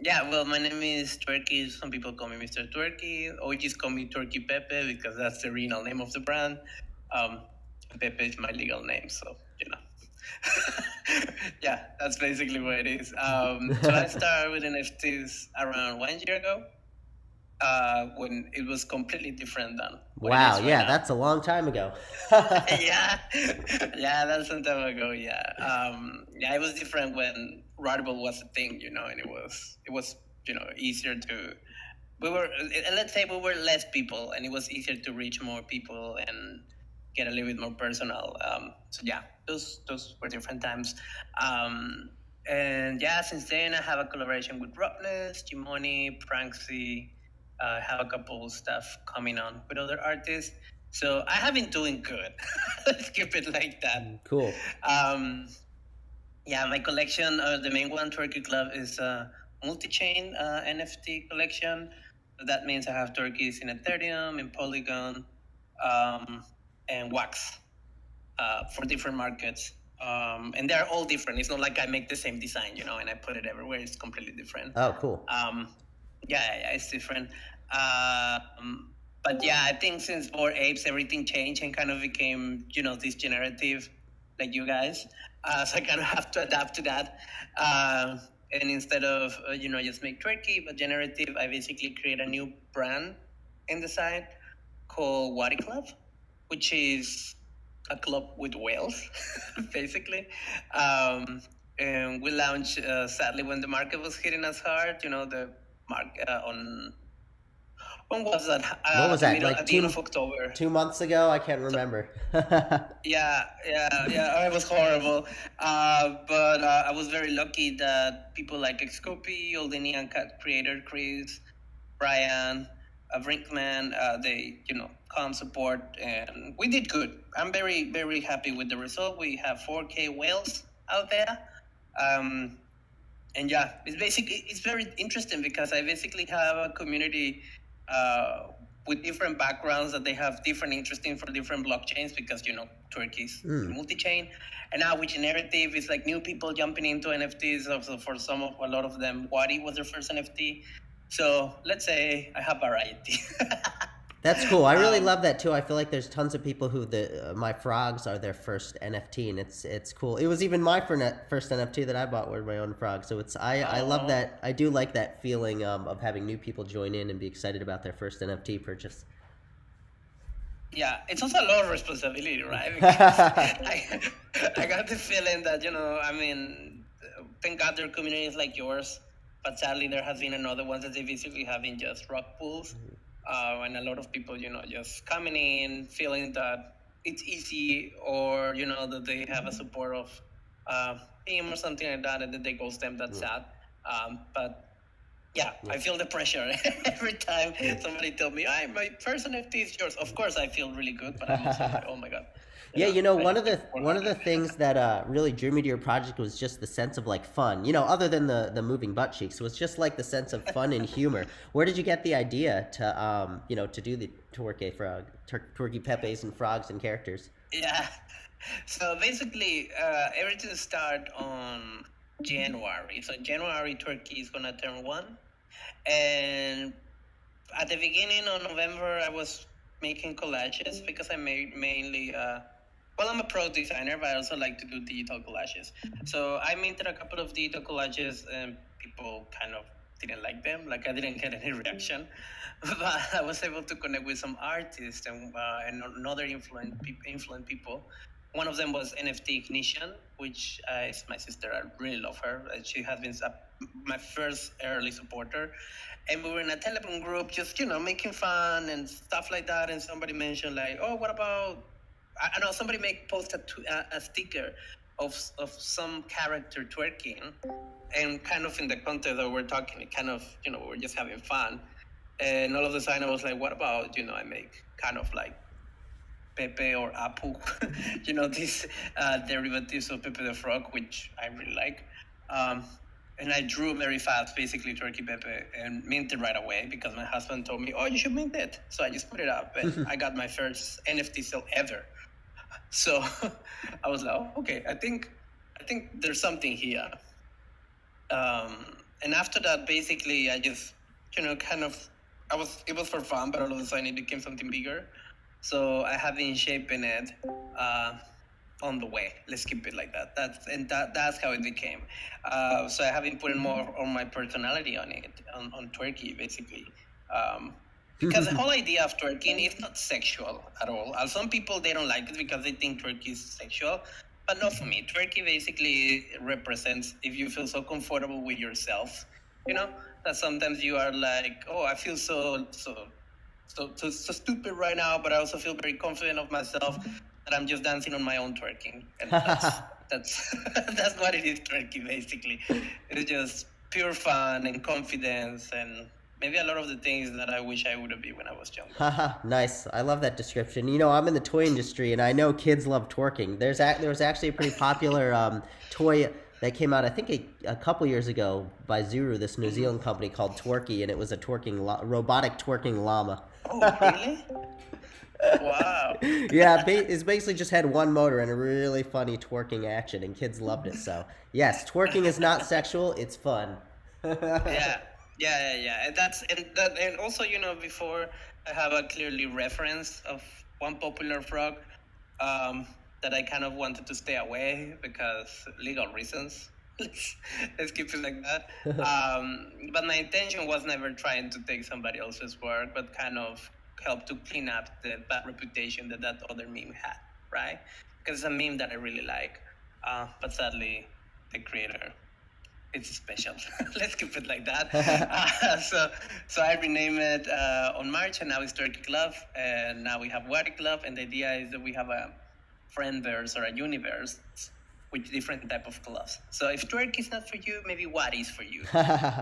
Yeah, well, my name is Twerky. Some people call me Mr. Twerky, or just call me Twerky Pepe because that's the real name of the brand. Um, Pepe is my legal name, so you know. Yeah, that's basically what it is. So I started with NFTs around 1 year ago, when it was completely different than what it Wow, is right yeah, now. that's a long time ago. Yeah, yeah, that's some time ago. Yeah, yeah, it was different when Rarible was a thing, and it was easier to. We were let's say we were less people, and it was easier to reach more people and get a little bit more personal. So yeah, those were different times. Um, and yeah, since then I have a collaboration with Rockness, Jimoni, Pranksy. I have a couple stuff coming on with other artists. So I have been doing good. Let's keep it like that. Cool. Um, yeah, my collection, the main one, Turkey Club, is a multi-chain NFT collection. So that means I have turkeys in Ethereum, in Polygon, um, and Wax for different markets. And they're all different. It's not like I make the same design, and I put it everywhere. It's completely different. Oh, cool. Yeah, it's different. But yeah, I think since Bored Apes, everything changed and kind of became, this generative, like you guys. So I kind of have to adapt to that. And instead of, just make Turkey, but generative, I basically create a new brand in the site called Wadi Club, which is a club with whales, basically. Um, and we launched, sadly, when the market was hitting us hard, the market on when was that? What was that? At Like the end two of October. 2 months ago? I can't So remember. yeah, it was horrible. But I was very lucky that people like Xcopy, Oldenian Cat creator Chris, Brian, Brinkman, they come support, and we did good. I'm very very happy with the result. We have 4K whales out there. Um, and yeah, it's very interesting because I basically have a community uh, with different backgrounds that they have different interesting for different blockchains because Turkey's multi-chain, and now with generative, it's like new people jumping into NFTs. Also, for a lot of them, Wadi was their first NFT. So let's say I have variety. That's cool. I really um, love that too. I feel like there's tons of people who my frogs are their first NFT, and it's cool. It was even my first NFT that I bought were my own frogs. So I love oh, that. I do like that feeling of having new people join in and be excited about their first NFT purchase. yeah, it's also a lot of responsibility, right? Because I got the feeling that I mean, thank God there are communities like yours, but sadly there has been another ones that they basically having just rock pools, and a lot of people, just coming in feeling that it's easy, or that they have a support of team or something like that, and then they ghost them. That's sad. But yeah, Yeah. I feel the pressure every time somebody tell me, "I my first NFT is yours." Of course, I feel really good, but I'm also like, "Oh my god," Yeah, I one of have to the work one on of the it. things that really drew me to your project was just the sense of like fun. Other than the moving butt cheeks, it was just like the sense of fun and humor. Where did you get the idea to to do the Twerky Pepes and frogs and characters? Yeah. So basically, everything start on January. So January, Turkey is gonna turn 1, and at the beginning of November, I was making collages because I made mainly. Well, I'm a pro designer, but I also like to do digital collages. So I minted a couple of digital collages, and people kind of didn't like them. Like I didn't get any reaction, but I was able to connect with some artists and another influent people. One of them was NFT Ignition, which is my sister. I really love her. She has been my first early supporter, and we were in a Telegram group, just making fun and stuff like that. And somebody mentioned like, "Oh, what about?" I know somebody post a sticker of some character twerking, and kind of in the context that we're talking, it kind of we're just having fun, and all of a sudden I was like, "What about I make kind of like Pepe or Apu, these derivatives of Pepe the Frog, which I really like." Um, and I drew very fast, basically Turkey Pepe, and minted right away because my husband told me, "Oh, you should mint it." So I just put it up, and I got my first NFT sale ever. So I was like, "Oh, okay, I think there's something here." Um, And after that, basically, I just, kind of, it was for fun, but all of a sudden it became something bigger. So I have been shaping it uh, on the way. Let's keep it like that. That's how it became. So I have been putting more on my personality on it, on Twerky, basically. Um, because the whole idea of twerking is not sexual at all. Some people, they don't like it because they think twerky is sexual, but not for me. Twerky basically represents if you feel so comfortable with yourself, you know, that sometimes you are like, oh, I feel so stupid right now, but I also feel very confident of myself that I'm just dancing on my own twerking, and that's that's what it is. Twerking basically, it's just pure fun and confidence, and maybe a lot of the things that I wish I would have been when I was younger. Haha, nice. I love that description. I'm in the toy industry, and I know kids love twerking. There was actually a pretty popular toy that came out, I think, a couple years ago by Zuru, this New Zealand company called Twerky, and it was a robotic twerking llama. Oh, really? Wow. Yeah, it's basically just had one motor and a really funny twerking action, and kids loved it. So yes, twerking is not sexual; it's fun. Yeah, yeah. And also, before I have a clearly reference of one popular frog um, that I kind of wanted to stay away because legal reasons. Let's keep it like that. But my intention was never trying to take somebody else's work, but kind of help to clean up the bad reputation that other meme had, right? Because it's a meme that I really like, but sadly, the creator, it's special. Let's keep it like that. So I renamed it on March, and now it's Turkey Club, and now we have Wadi Club, and the idea is that we have a friendverse or a universe with different type of clubs. So if Twerk is not for you, maybe Wadi is for you.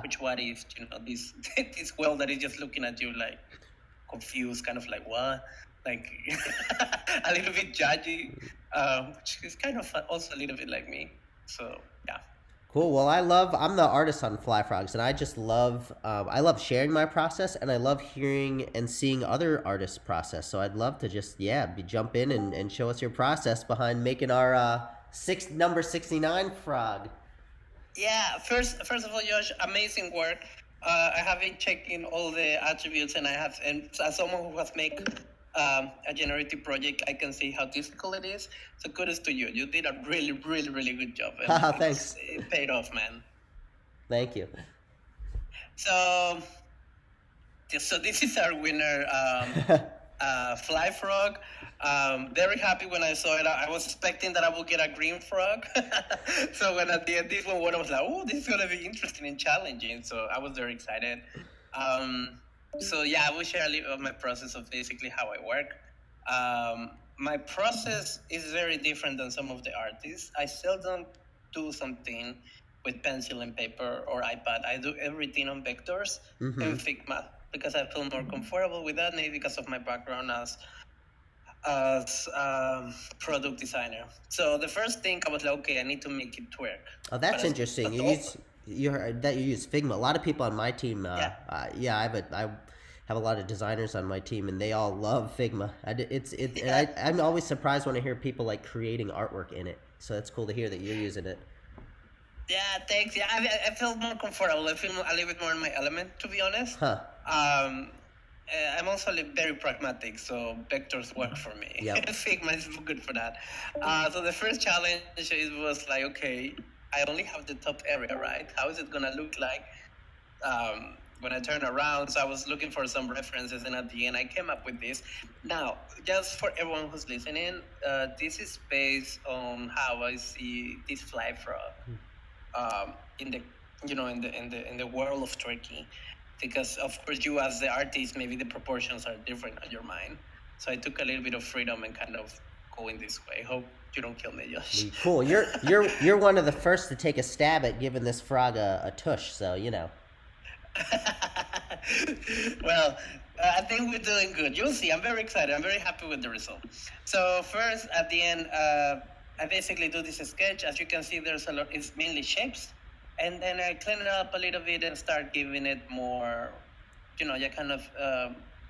Which Wadi is, this this world that is just looking at you like confused, kind of like what, like a little bit judgy, which is kind of also a little bit like me. So yeah. Cool. Well, I'm the artist on Fly Frogs, and I love sharing my process, and I love hearing and seeing other artists' process. So I'd love to just, yeah, jump in and show us your process behind making our number 69 frog. Yeah, first of all, Josh, amazing work. I have been checking all the attributes, and as someone who has made a generative project, I can see how difficult it is. So kudos to you. You did a really, really, really good job, and Haha, thanks. it paid off, man. Thank you. So, so this is our winner, Fly Frog. Very happy when I saw it. I was expecting that I would get a green frog. So when at the end this one, I was like, oh, this is gonna be interesting and challenging. So I was very excited. So yeah, I will share a little of my process of basically how I work. My process is very different than some of the artists. I seldom do something with pencil and paper or iPad. I do everything on vectors and Figma because I feel more comfortable with that, maybe because of my background as product designer. So the first thing I was like, okay, I need to make it work. Oh, that's interesting. You use Figma. A lot of people on my team. Yeah, I have a lot of designers on my team, and they all love Figma. I'm always surprised when I hear people like creating artwork in it. So it's cool to hear that you're using it. Yeah, thanks. Yeah, I feel more comfortable. I feel a little bit more in my element, to be honest. Huh. I'm also very pragmatic, so vectors work for me. Yep. Figma is good for that. So the first challenge was like, okay, I only have the top area, right? How is it gonna look like when I turn around? So I was looking for some references, and at the end, I came up with this. Now, just for everyone who's listening, this is based on how I see this fly frog in the in the world of Turkey, because of course you as the artist, maybe the proportions are different on your mind. So I took a little bit of freedom and kind of go in this way. Hope you don't kill me, Josh. Cool. You're one of the first to take a stab at giving this frog a tush. So Well, I think we're doing good. You'll see. I'm very excited. I'm very happy with the result. So first, at the end, I basically do this sketch. As you can see, there's a lot. It's mainly shapes, and then I clean it up a little bit and start giving it more, you kind of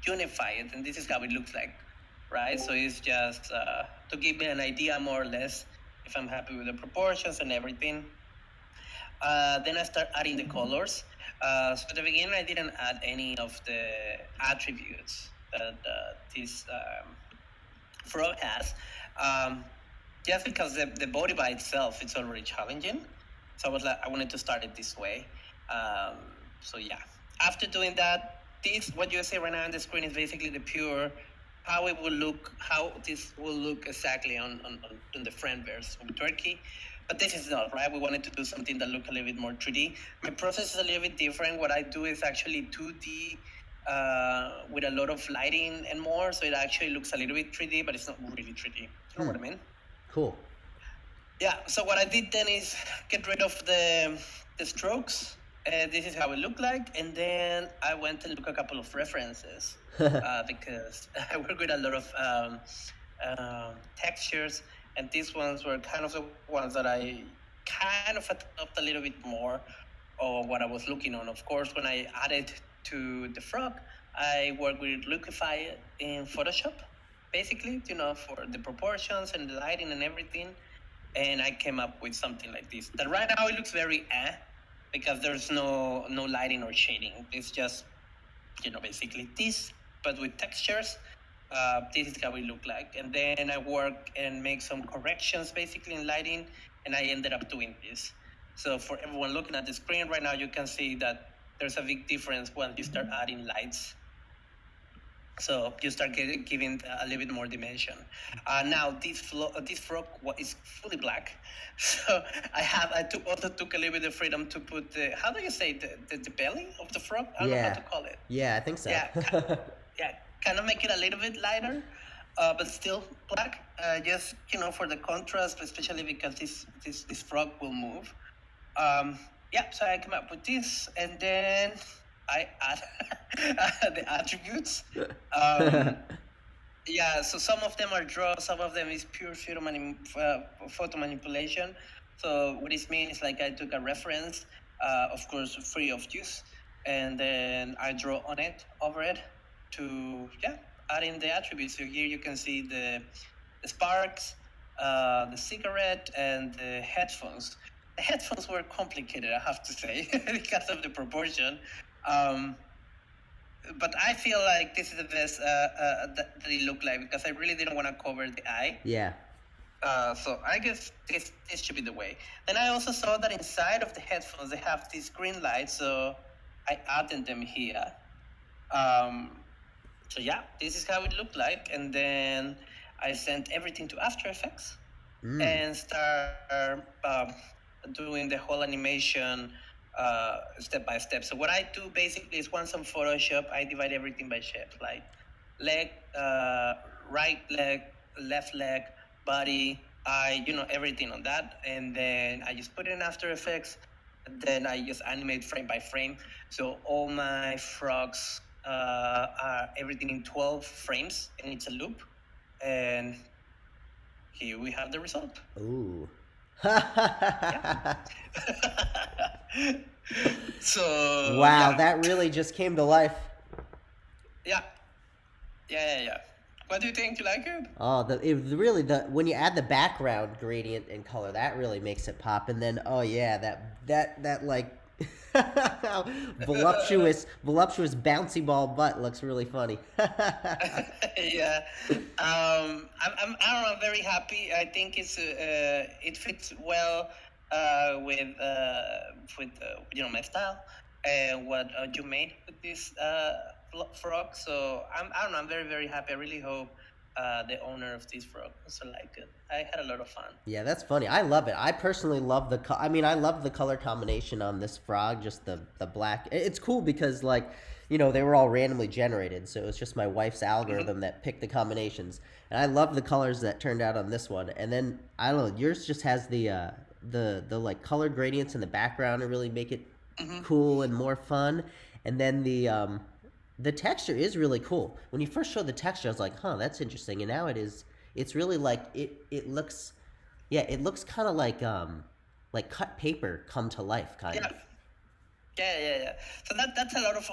unify it, and this is how it looks like, right? So it's just to give me an idea more or less if I'm happy with the proportions and everything. Then I start adding the colors. So at the beginning, I didn't add any of the attributes that this frog has. Um, just because the body by itself it's already challenging. So I was like, I wanted to start it this way. Um, so yeah, after doing that, this what you see right now on the screen is basically the pure how it will look, how this will look exactly on the front version of Turkey. But this is not right. We wanted to do something that look a little bit more 3D. My process is a little bit different. What I do is actually 2D with a lot of lighting and more, so it actually looks a little bit 3D, but it's not really 3D. You know what I mean? Cool. Yeah. So what I did then is get rid of the strokes. This is how it looked like, and then I went and looked a couple of references because I work with a lot of textures, and these ones were kind of the ones that I kind of adopted a little bit more of what I was looking on. Of course, when I added to the frog, I worked with Liquify in Photoshop, basically, for the proportions and the lighting and everything. And I came up with something like this. That right now it looks very because there's no lighting or shading. It's just basically this, but with textures. This is how it looked like. And then I work and make some corrections basically in lighting, and I ended up doing this. So for everyone looking at the screen right now, you can see that there's a big difference when you start adding lights. So you start giving a little bit more dimension. Now this frog is fully black, so also took a little bit of freedom to put how do you say the belly of the frog? I don't know how to call it. Yeah, I think so. Yeah, yeah, kind of make it a little bit lighter, but still black. Just for the contrast, especially because this frog will move. Yeah, so I came up with this, and then I add the attributes. Yeah, so some of them are draw, some of them is pure photo manipulation. So what this means is like I took a reference, of course, free of use, and then I draw on it, over it, to add in the attributes. So here you can see the sparks, the cigarette, and the headphones. The headphones were complicated, I have to say, because of the proportion. But I feel like this is the best that it looked like because I really didn't want to cover the eye. Yeah. So I guess this should be the way. Then I also saw that inside of the headphones they have these green lights, so I added them here. So yeah, this is how it looked like, and then I sent everything to After Effects and start doing the whole animation step by step. So what I do basically is once on Photoshop, I divide everything by shape, like leg, right leg, left leg, body, eye, everything on that. And then I just put it in After Effects. Then I just animate frame by frame. So all my frogs are everything in 12 frames, and it's a loop. And here we have the result. Ooh. So wow, that really just came to life. Yeah. What do you think? You like it? Oh, when you add the background gradient and color, that really makes it pop. And then that like voluptuous bouncy ball butt looks really funny. Yeah. I don't know. I'm very happy. I think it fits well with my style and what you made with this frog. So I don't know. I'm very, very happy. I really hope the owner of this frog also like it. I had a lot of fun. Yeah, that's funny. I love it. I personally love I love the color combination on this frog. Just the black. It's cool because they were all randomly generated, so it's just my wife's algorithm that picked the combinations. And I love the colors that turned out on this one. And then I don't know, yours just has the like color gradients in the background to really make it cool and more fun. And then the texture is really cool. When you first showed the texture, I was like, huh, that's interesting. And now it's really like it looks kind of like cut paper come to life kind of. Yeah. So that's a lot of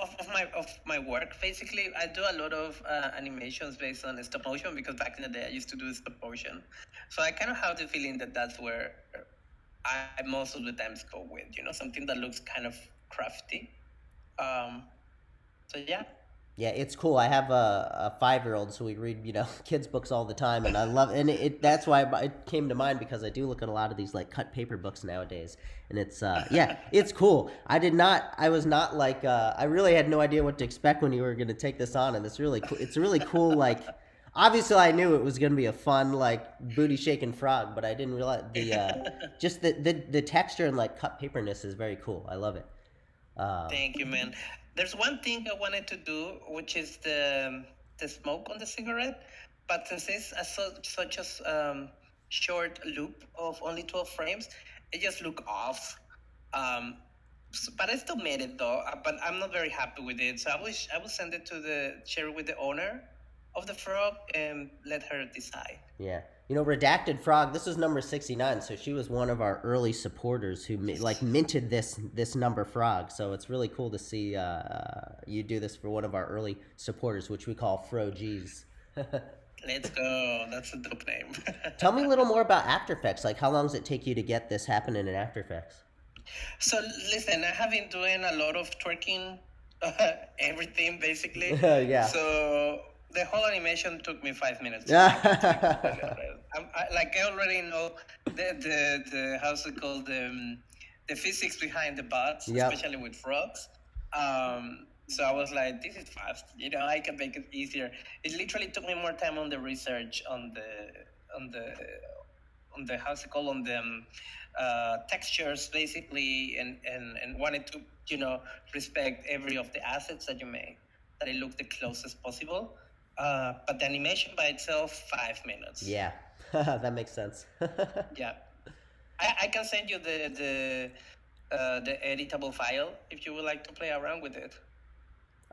my work. Basically, I do a lot of animations based on stop motion because back in the day I used to do stop motion. So I kind of have the feeling that that's where I most of the times go with, something that looks kind of crafty. Um, so yeah. Yeah, it's cool. I have a 5-year-old, so we read kids books all the time, and I love and that's why it came to mind because I do look at a lot of these like cut paper books nowadays, and it's yeah, it's cool. I was not like I really had no idea what to expect when you were going to take this on, and it's really cool. It's really cool. Like obviously, I knew it was going to be a fun like booty shaking frog, but I didn't realize the just the texture and like cut paperness is very cool. I love it. Thank you, man. There's one thing I wanted to do, which is the smoke on the cigarette, but since it's such a short loop of only 12 frames, it just look off. Um, but I still made it though. But I'm not very happy with it, so I will send it to share it with the owner of the frog and let her decide. Yeah. Redacted frog. This is number 69, so she was one of our early supporters who like minted this number frog. So it's really cool to see you do this for one of our early supporters, which we call Fro G's. Let's go. That's a dope name. Tell me a little more about After Effects. Like, how long does it take you to get this happening in After Effects? So listen, I have been doing a lot of twerking, everything basically. Yeah. So the whole animation took me 5 minutes. Like I already know the how's it called the physics behind the bots, Yep. especially with frogs. So I was like, this is fast. I can make it easier. It literally took me more time on the research on the on the how's it called on the textures basically, and wanted to respect every of the assets that you made, that it looked the closest possible. But the animation by itself, 5 minutes. Yeah. That makes sense. Yeah, I can send you the editable file if you would like to play around with it.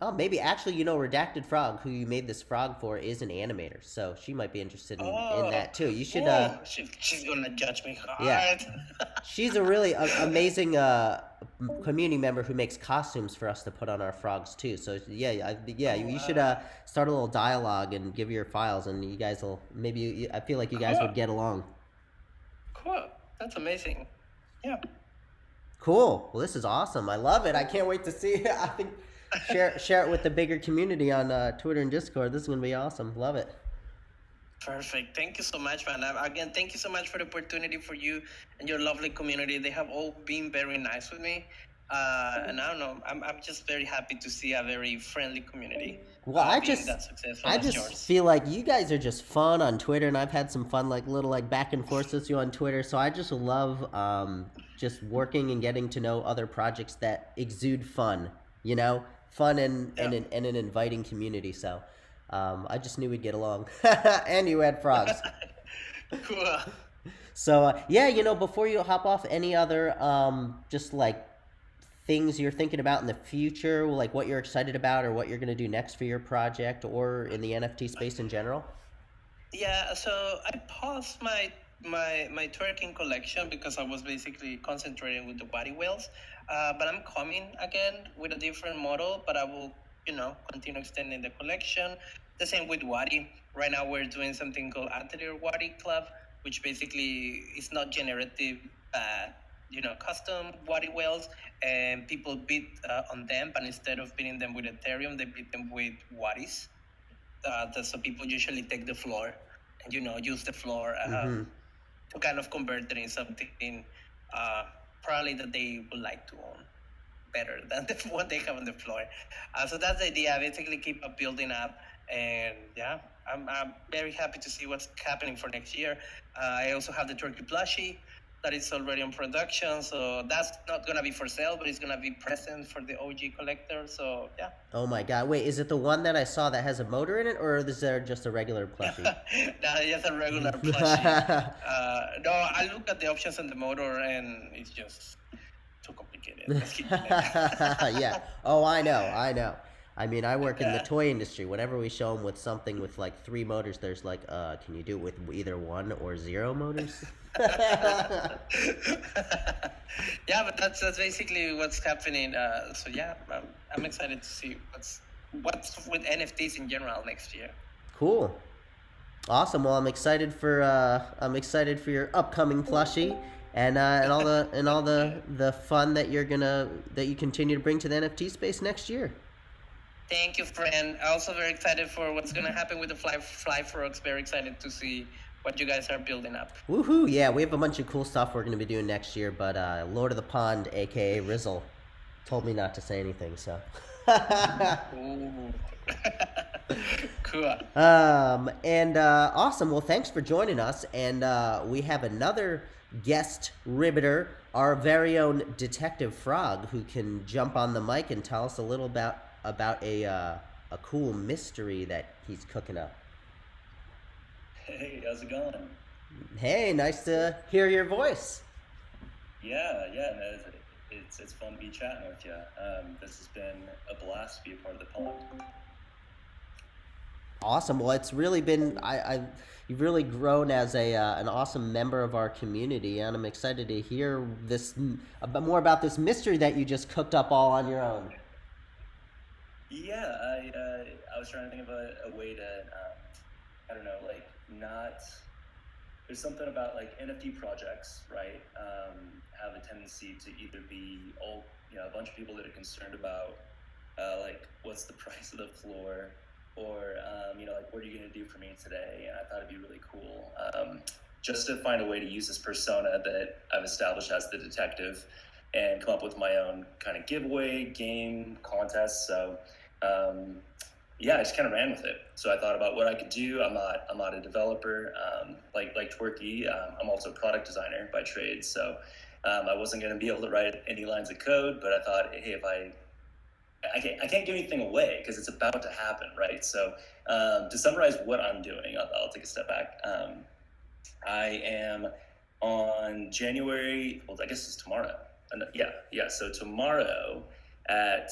Oh, maybe actually, Redacted Frog, who you made this frog for, is an animator, so she might be interested in that too. You should. She's gonna judge me hard. Yeah. She's a really amazing community member who makes costumes for us to put on our frogs too. So yeah, you should start a little dialogue and give your files, and you guys will maybe. I feel like you guys would get along. Cool. That's amazing. Yeah. Cool. Well, this is awesome. I love it. I can't wait to see it. I think share it with the bigger community on Twitter and Discord. This is gonna be awesome. Love it. Perfect. Thank you so much, man. Again, thank you so much for the opportunity for you and your lovely community. They have all been very nice with me. And I don't know, I'm just very happy to see a very friendly community. Well, I being just, that successful I as just yours. feel like you guys are just fun on Twitter, and I've had some fun, like little like back and forth with you on Twitter. So I just love just working and getting to know other projects that exude fun. Fun and an inviting community. So I just knew we'd get along, and you had frogs. Cool. So yeah, before you hop off, any other just like things you're thinking about in the future, like what you're excited about or what you're going to do next for your project or in the NFT space in general? Yeah, so I paused my twerking collection because I was basically concentrating with the body whales. But I'm coming again with a different model, but I will, continue extending the collection. The same with Wadi. Right now we're doing something called Atelier Wadi Club, which basically is not generative, custom Wadi whales, and people bid on them, but instead of bidding them with Ethereum, they bid them with Wadis. So people usually take the floor and use the floor to kind of convert it in something probably that they would like to own better than what they have on the floor. So that's the idea. Basically, keep building up, and yeah, I'm very happy to see what's happening for next year. I also have the Twerky plushie that is already in production, so that's not gonna be for sale, but it's gonna be present for the OG collector. So yeah. Oh my god! Wait, is it the one that I saw that has a motor in it, or is there just a regular plushie? No, just a regular plushie. No, I look at the options on the motor, and it's just too complicated. Let's keep it. Yeah. Oh, I know. I mean, I work in the toy industry. Whenever we show them with something with like 3 motors, there's like, can you do it with either 1 or 0 motors? Yeah, but that's basically what's happening. So yeah, I'm excited to see what's with NFTs in general next year. Cool. Awesome. Well, I'm excited for your upcoming plushie, and all the fun that that you continue to bring to the NFT space next year. Thank you, friend. Also very excited for what's gonna happen with the fly frogs. Very excited to see what you guys are building up. Woohoo! Yeah, we have a bunch of cool stuff we're going to be doing next year, but Lord of the Pond, aka Rizzle, told me not to say anything. So. Ooh. Cool. And awesome. Well, thanks for joining us. And we have another guest riveter, our very own Detective Frog, who can jump on the mic and tell us a little about a cool mystery that he's cooking up. Hey, how's it going? Hey, nice to hear your voice. Yeah, no, it's fun to be chatting with you. This has been a blast to be a part of the pond. Awesome. Well, it's really been you've really grown as a an awesome member of our community, and I'm excited to hear more about this mystery that you just cooked up all on your own. Yeah, I was trying to think of a way to I don't know, like not. There's something about like NFT projects, right? Have a tendency to either be a bunch of people that are concerned about like what's the price of the floor, or like what are you going to do for me today? And I thought it'd be really cool just to find a way to use this persona that I've established as the detective and come up with my own kind of giveaway game contest. So yeah, I just kind of ran with it. So I thought about what I could do. I'm not a developer like Twerky. I'm also a product designer by trade. So I wasn't going to be able to write any lines of code, but I thought, hey, if I can't give anything away because it's about to happen, right? So to summarize what I'm doing, I'll take a step back. I am on January, well, I guess it's tomorrow. Yeah. So tomorrow at,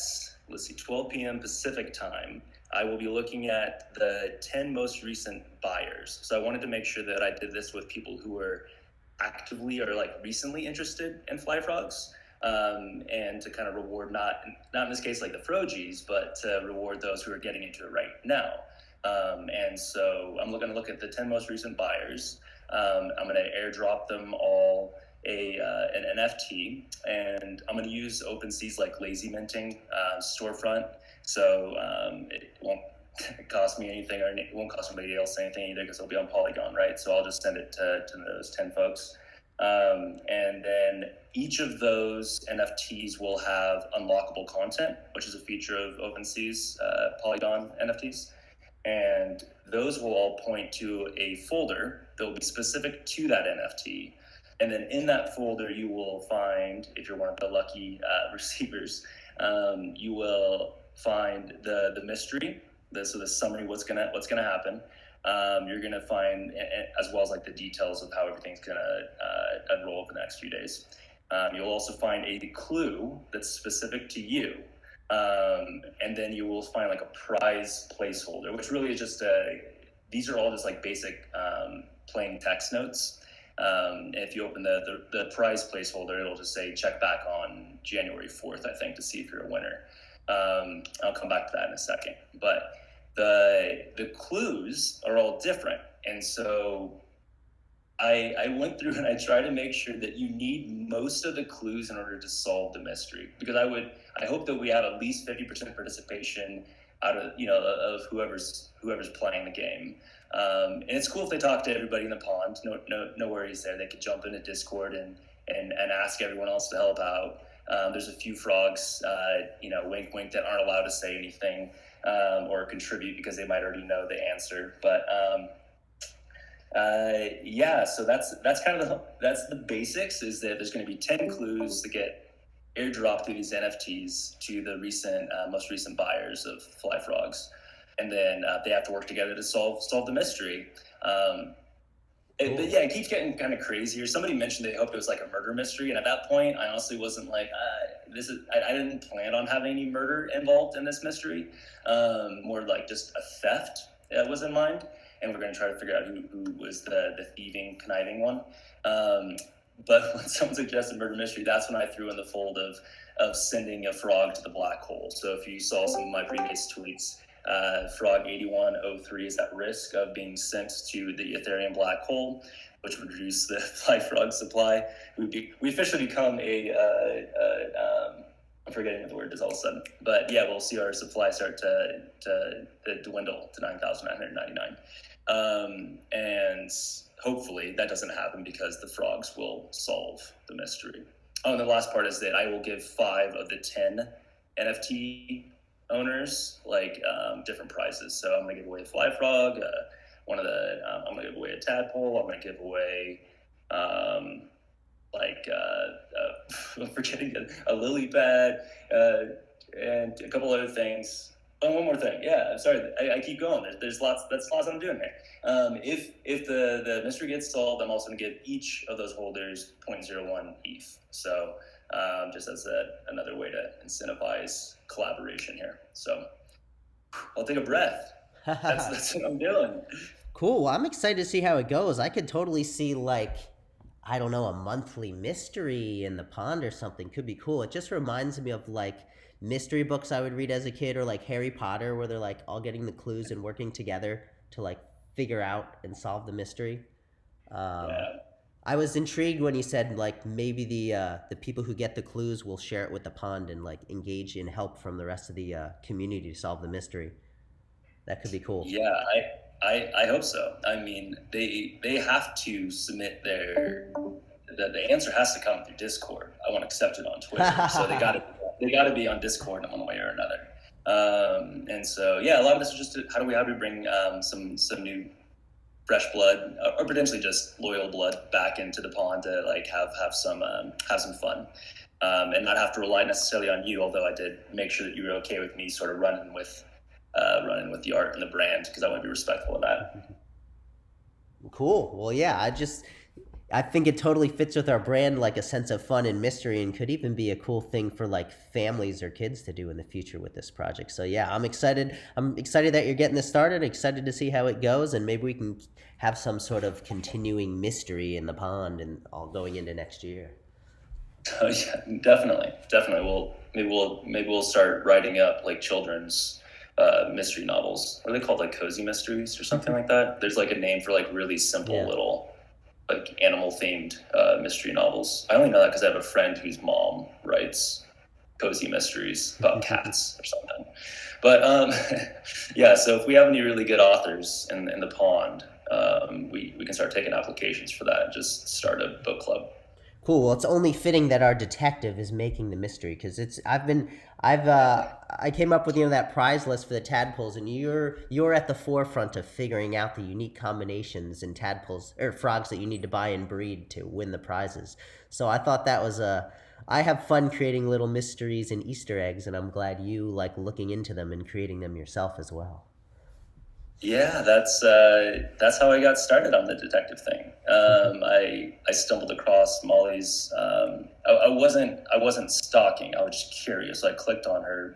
12 p.m. Pacific time, I will be looking at the 10 most recent buyers. So I wanted to make sure that I did this with people who were actively or like recently interested in fly frogs. And to kind of reward not in this case like the Frogies, but to reward those who are getting into it right now. And so I'm going to look at the 10 most recent buyers. I'm going to airdrop them all an NFT, and I'm going to use OpenSea's like lazy minting storefront. So it won't cost me anything, or it won't cost anybody else anything either, because it'll be on Polygon, right? So I'll just send it to those 10 folks. And then each of those NFTs will have unlockable content, which is a feature of OpenSea's Polygon NFTs. And those will all point to a folder that will be specific to that NFT. And then in that folder, you will find, if you're one of the lucky receivers, you will find the mystery, the summary, what's gonna happen. You're gonna find, as well as like the details of how everything's gonna unroll over the next few days. You'll also find a clue that's specific to you. And then you will find like a prize placeholder, which really is just these are all just like basic plain text notes. If you open the prize placeholder, it'll just say check back on January 4th, I think, to see if you're a winner. I'll come back to that in a second. But the clues are all different. And so I went through and I tried to make sure that you need most of the clues in order to solve the mystery, because I hope that we have at least 50% participation out of whoever's playing the game. And it's cool if they talk to everybody in the pond. No worries there. They could jump into Discord and ask everyone else to help out. There's a few frogs, wink, wink, that aren't allowed to say anything or contribute because they might already know the answer. But so that's kind of that's the basics. Is that there's going to be 10 clues to get airdropped through these NFTs to the most recent buyers of fly frogs, and then they have to work together to solve the mystery. But yeah, it keeps getting kind of crazier. Somebody mentioned they hoped it was like a murder mystery, and at that point, I honestly wasn't like, I didn't plan on having any murder involved in this mystery. More like just a theft was in mind, and we're going to try to figure out who was the thieving, conniving one. But when someone suggested murder mystery, that's when I threw in the fold of sending a frog to the black hole. So if you saw some of my previous tweets, Frog 8103 is at risk of being sent to the Ethereum black hole, which would reduce the fly frog supply. We officially become I'm forgetting what the word is all of a sudden. But yeah, we'll see our supply start to dwindle to 9,999. And hopefully that doesn't happen because the frogs will solve the mystery. Oh, and the last part is that I will give 5 of the 10 NFT owners different prizes. So I'm gonna give away a fly frog, I'm gonna give away a tadpole. I'm gonna give away I'm forgetting a lily pad and a couple other things. Oh, one more thing. Yeah, I'm sorry. I keep going. There's lots. That's lots I'm doing here. If the mystery gets solved, I'm also going to give each of those holders 0.01 ETH. So just as another way to incentivize collaboration here. So I'll take a breath. That's what I'm doing. Cool. Well, I'm excited to see how it goes. I could totally see like, I don't know, a monthly mystery in the pond or something. Could be cool. It just reminds me of like mystery books I would read as a kid, or like Harry Potter, where they're like all getting the clues and working together to like figure out and solve the mystery. Um, Yeah. I was intrigued when you said like maybe the people who get the clues will share it with the pond and like engage in help from the rest of the community to solve the mystery. That could be cool. Yeah, I hope so. I mean, they have to submit the answer has to come through Discord. I won't accept it on Twitter, so they got to be on Discord in one way or another. And so yeah, a lot of this is just how do we bring some new fresh blood or potentially just loyal blood back into the pond to like have some fun. And not have to rely necessarily on you, although I did make sure that you were okay with me sort of running with the art and the brand because I want to be respectful of that. Cool. Well, yeah, I think it totally fits with our brand, like a sense of fun and mystery, and could even be a cool thing for like families or kids to do in the future with this project. So yeah, I'm excited. I'm excited that you're getting this started. Excited to see how it goes, and maybe we can have some sort of continuing mystery in the pond and all going into next year. Oh yeah, definitely. Maybe we'll start writing up like children's mystery novels. What are they called? Like cozy mysteries or something like that. There's like a name for like really simple Yeah. little like animal themed mystery novels. I only know that because I have a friend whose mom writes cozy mysteries about cats or something. But yeah, so if we have any really good authors in the pond, we can start taking applications for that and just start a book club. Cool. Well, it's only fitting that our detective is making the mystery because I came up with that prize list for the tadpoles, and you're at the forefront of figuring out the unique combinations in tadpoles or frogs that you need to buy and breed to win the prizes. So I thought that was a. I have fun creating little mysteries and Easter eggs, and I'm glad you like looking into them and creating them yourself as well. Yeah, that's how I got started on the detective thing. I stumbled across Molly's. I wasn't stalking. I was just curious. I clicked on her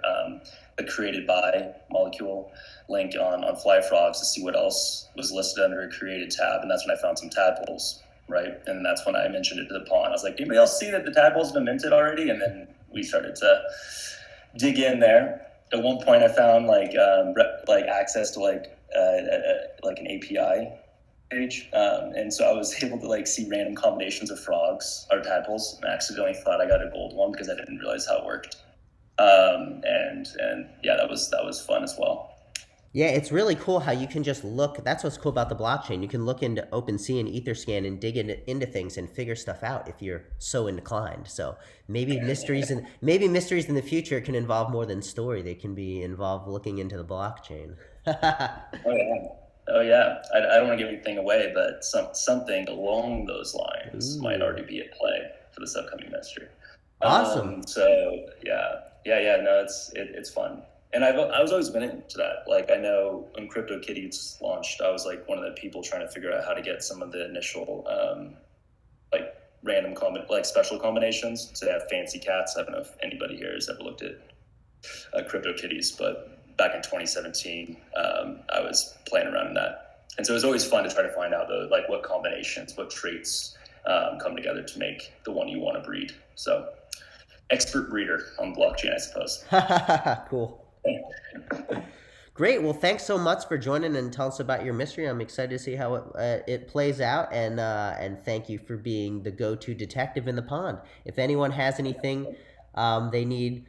the created by molecule link on Fly Frogs to see what else was listed under her created tab, and that's when I found some tadpoles. Right, and that's when I mentioned it to the pond. I was like, "Anybody else see that the tadpoles have been minted already?" And then we started to dig in there. At one point, I found like access to like an API page, and so I was able to like see random combinations of frogs or tadpoles. And I accidentally thought I got a gold one because I didn't realize how it worked. And yeah, that was fun as well. Yeah, it's really cool how you can just look. That's what's cool about the blockchain. You can look into OpenSea and Etherscan and dig into things and figure stuff out if you're so inclined. So maybe mysteries in the future can involve more than story. They can be involved looking into the blockchain. Oh yeah. Oh yeah. I don't want to give anything away, but something along those lines might Ooh, already be at play for this upcoming mystery. awesome. So yeah. No, it's fun, and I was always been into that. Like I know when CryptoKitties launched, I was like one of the people trying to figure out how to get some of the initial like random like special combinations. So they have fancy cats. I don't know if anybody here has ever looked at CryptoKitties, but back in 2017, I was playing around in that, and so it was always fun to try to find out like what combinations, what traits come together to make the one you want to breed. So expert breeder on blockchain, I suppose. Cool. Great. Well, thanks so much for joining and telling us about your mystery. I'm excited to see how it plays out, and thank you for being the go-to detective in the pond. If anyone has anything they need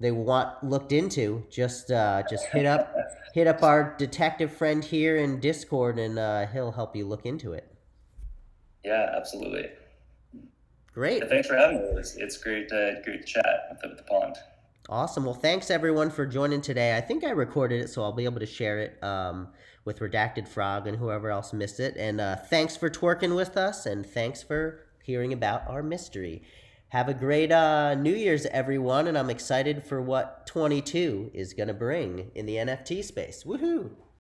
they want looked into, just hit up our detective friend here in Discord, and he'll help you look into it. Yeah, absolutely. Great. Yeah, thanks for having me. It's great to chat with the pond. Awesome. Well, thanks everyone for joining today. I think I recorded it, so I'll be able to share it with Redacted Frog and whoever else missed it. And thanks for twerking with us, and thanks for hearing about our mystery. Have a great New Year's, everyone, and I'm excited for what 22 is going to bring in the NFT space. Woohoo!